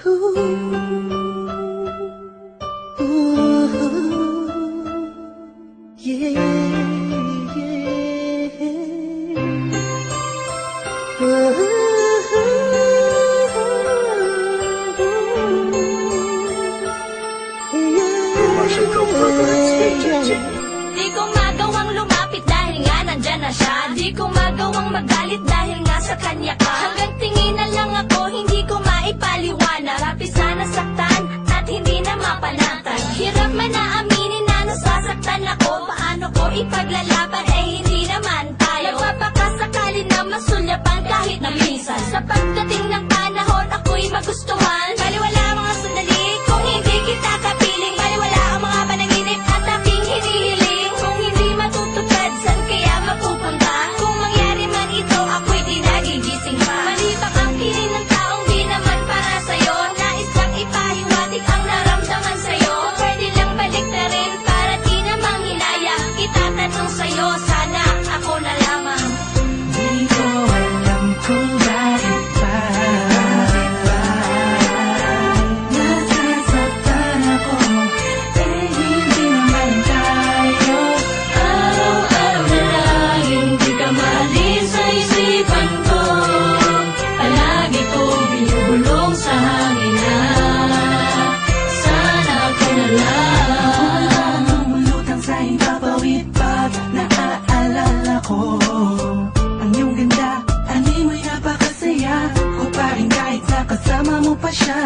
Di ko magawang lumapit dahil nga nandyan na siya. Di ko magawang magalit dahil nga sa kanya ka. Hanggang tinginan lang ako, hindi ko maipaliwanag. Lapis na nasaktan at hindi na mapanatag. Hirap man na aminin na nasasaktan ako. Paano ko ipaglalaban eh hindi naman tayo. Nagpapakasakali na masulyapan kahit na minsan. Sa pagdating ng panahon ako'y magustuhan. Baliwala ang mga sandali kung hindi kita kapiling. Baliwala ang mga panaginip at aking hinihiling. Kung hindi matutupad, saan kaya mapupunta? Kung mangyari man ito, ako'y di nagigising pa. Malibak ang piling ng taong di naman para sa'yo. Nais lang ipahiwatig ang naramdaman sa'yo. Pwede lang balik na rin para di namang hinaya. Itatanong sa'yo, sana ako na lamang. Di ko alam kung bakit ba nasasaktan ako, eh hindi naman tayo. Araw-araw na lang hindi ka maalis sa isipan ko. Palagi kong binubulong sa hangin na sana ako na lang. Lumulutang sa himpapawid pag naaalala ko ang iyong ganda, animoy napakasaya ko pa rin kahit nakasama mo pa siya.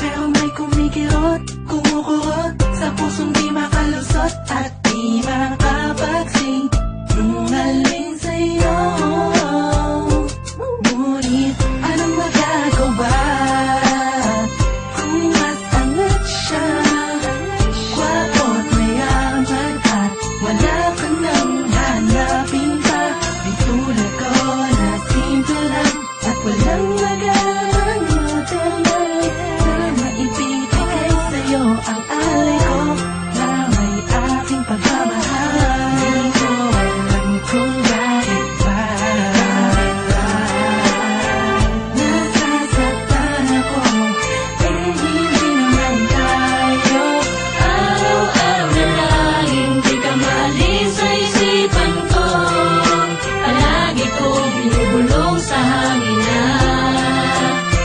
Pero may kumikirot, kumukurot sa pusong di makalusot at di makapagsing lungaling sa'yo. Ngunit anong magagawa kung mas angat siya? Kwapo't mayaman at wala ka nang hanapin pa. Di tulad ko na simple lang at walang magamang matanay na maibibigay sa'yo ang alay ko na may aking pagmamahal. Di ko alam kung bakit ba nasasaktan ako, eh hindi naman tayo. Araw-araw na lang hindi ka maalis sa isipan ko. Palagi kong binubulong sa hangin na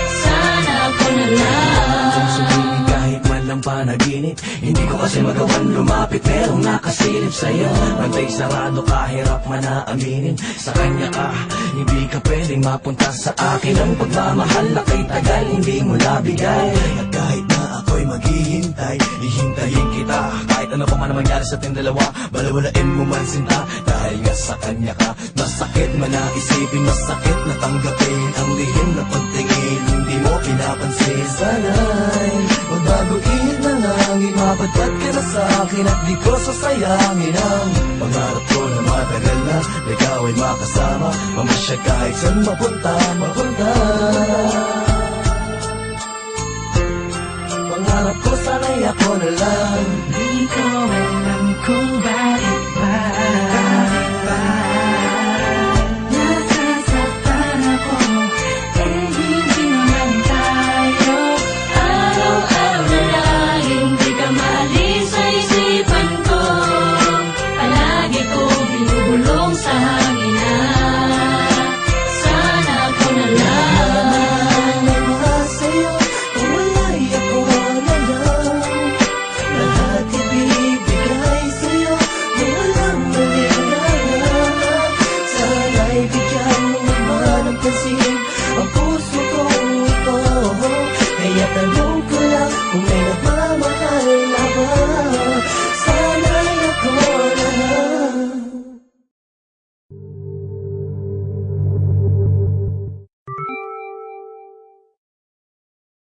sana ako na lang. Sumiling kahit man lang panaginip, hindi ko kasi magawang lumapit pero nakasilip sa'yo. Bantay sarado kahirap man na aminin. Sa kanya ka, hindi ka pwedeng mapunta sa akin. Ang pagmamahal na kay tagal, hindi mo nabigay. At kahit na ako'y maghihintay, ihintayin kita. Kahit ano pa man ang mangyari sa ating dalawa, balawalain mo man sinta. Dahil nga sa kanya ka, masakit man na isipin, masakit na tanggapin ang lihim na pagtingin. Hindi mo pinapansin, sana'y magbaguhin na lang. Imapadpad ka na sa akin at di ko sasayangin ang pangarap ko na matagal na ikaw ay makasama, mamasya kahit saan mapunta. Pangarap ko sana'y ako na lang. Di ko alam kung bakit